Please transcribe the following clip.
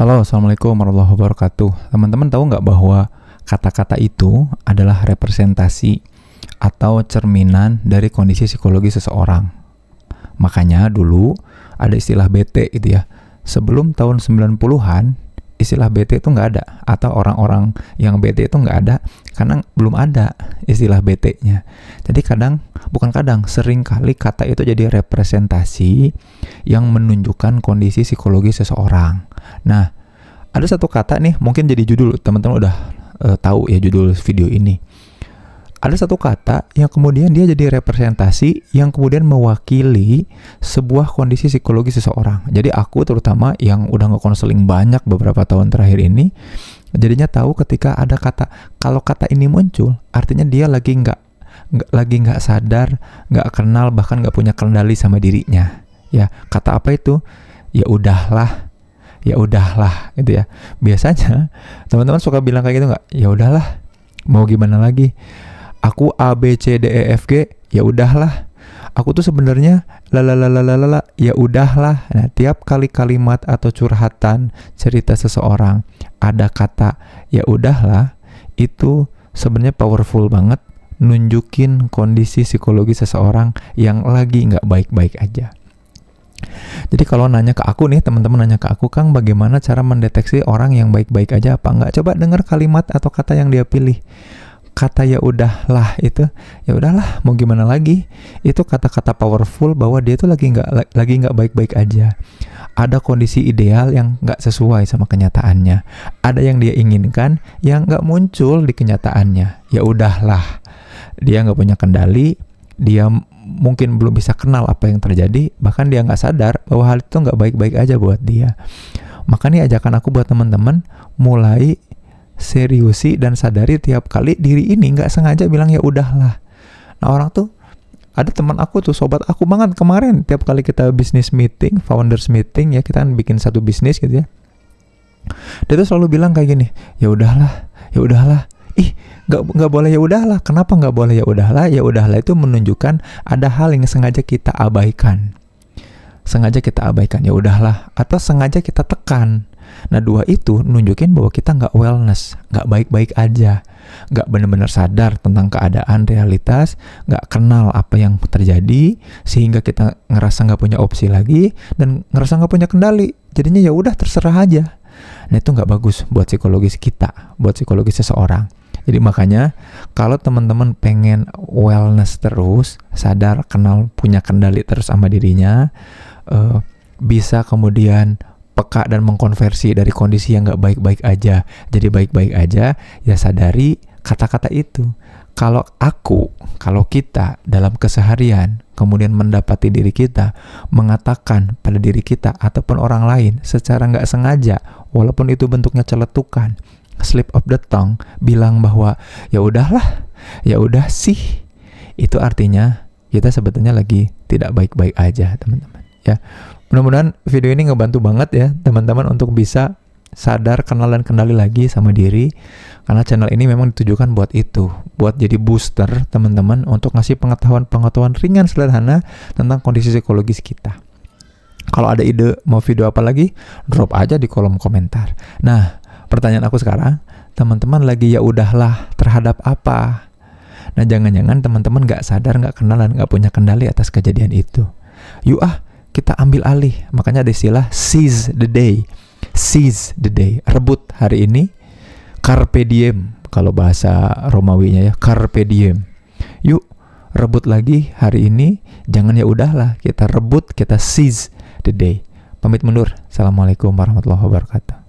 Halo, Assalamualaikum warahmatullahi wabarakatuh. Teman-teman tahu nggak bahwa kata-kata itu adalah representasi atau cerminan dari kondisi psikologi seseorang. Makanya dulu ada istilah BT gitu ya. Sebelum tahun 90-an, istilah BT itu nggak ada. Atau orang-orang yang BT itu nggak ada karena belum ada istilah BT-nya. Jadi sering kali kata itu jadi representasi yang menunjukkan kondisi psikologi seseorang. Nah, ada satu kata nih, mungkin jadi judul, teman-teman udah tahu ya judul video ini. Ada satu kata yang kemudian dia jadi representasi yang kemudian mewakili sebuah kondisi psikologi seseorang. Jadi aku terutama yang udah nge-counseling banyak beberapa tahun terakhir ini, jadinya tahu ketika ada kata, kalau kata ini muncul, artinya dia lagi nggak sadar, nggak kenal, bahkan nggak punya kendali sama dirinya. Ya, kata apa itu? Ya udahlah gitu ya. Biasanya teman-teman suka bilang kayak gitu nggak? Ya udahlah, mau gimana lagi? Aku A B C D E F G, ya udahlah. Aku tuh sebenarnya lalalalalalala, ya udahlah. Nah, tiap kali kalimat atau curhatan cerita seseorang ada kata ya udahlah, itu sebenarnya powerful banget nunjukin kondisi psikologi seseorang yang lagi nggak baik-baik aja. Jadi kalau nanya ke aku nih, teman-teman nanya ke aku, Kang, bagaimana cara mendeteksi orang yang baik-baik aja apa enggak? Coba dengar kalimat atau kata yang dia pilih. Kata ya udahlah itu, ya udahlah, mau gimana lagi? Itu kata-kata powerful bahwa dia tuh lagi nggak baik-baik aja. Ada kondisi ideal yang nggak sesuai sama kenyataannya. Ada yang dia inginkan yang nggak muncul di kenyataannya. Ya udahlah, dia nggak punya kendali, dia mungkin belum bisa kenal apa yang terjadi, bahkan dia nggak sadar bahwa hal itu nggak baik-baik aja buat dia. Makanya ajakan aku buat teman-teman, mulai seriusi dan sadari tiap kali diri ini nggak sengaja bilang ya udahlah. Nah, orang tuh, ada teman aku tuh, sobat aku banget kemarin, tiap kali kita business meeting, founders meeting ya, kita kan bikin satu bisnis gitu ya, dia tuh selalu bilang kayak gini, ya udahlah. Ih, nggak boleh ya udahlah. Kenapa nggak boleh ya udahlah? Ya udahlah itu menunjukkan ada hal yang sengaja kita abaikan. Ya udahlah, atau sengaja kita tekan. Nah, dua itu nunjukin bahwa kita nggak wellness, nggak baik-baik aja, nggak benar-benar sadar tentang keadaan realitas, nggak kenal apa yang terjadi, sehingga kita ngerasa nggak punya opsi lagi dan ngerasa nggak punya kendali. Jadinya ya udah terserah aja. Nah, itu nggak bagus buat psikologis kita, buat psikologis seseorang. Jadi makanya kalau teman-teman pengen wellness terus, sadar, kenal, punya kendali terus sama dirinya, bisa kemudian peka dan mengkonversi dari kondisi yang nggak baik-baik aja jadi baik-baik aja, ya sadari kata-kata itu. Kalau kita dalam keseharian kemudian mendapati diri kita mengatakan pada diri kita ataupun orang lain secara nggak sengaja, walaupun itu bentuknya celetukan, slip of the tongue, bilang bahwa ya udahlah, ya udah sih, itu artinya kita sebetulnya lagi tidak baik-baik aja, teman-teman. Ya, mudah-mudahan video ini ngebantu banget ya teman-teman untuk bisa sadar, kenal dan kendali lagi sama diri, karena channel ini memang ditujukan buat itu, buat jadi booster teman-teman untuk ngasih pengetahuan ringan sederhana tentang kondisi psikologis kita. Kalau ada ide mau video apa lagi, drop aja di kolom komentar. Nah, pertanyaan aku sekarang, teman-teman lagi ya udahlah terhadap apa? Nah, jangan-jangan teman-teman nggak sadar, nggak kenal dan nggak punya kendali atas kejadian itu. Yuk kita ambil alih. Makanya ada istilah seize the day, rebut hari ini, carpe diem kalau bahasa Romawinya ya, carpe diem. Yuk rebut lagi hari ini, jangan ya udahlah, kita rebut, kita seize the day. Pamit mundur. Assalamualaikum warahmatullahi wabarakatuh.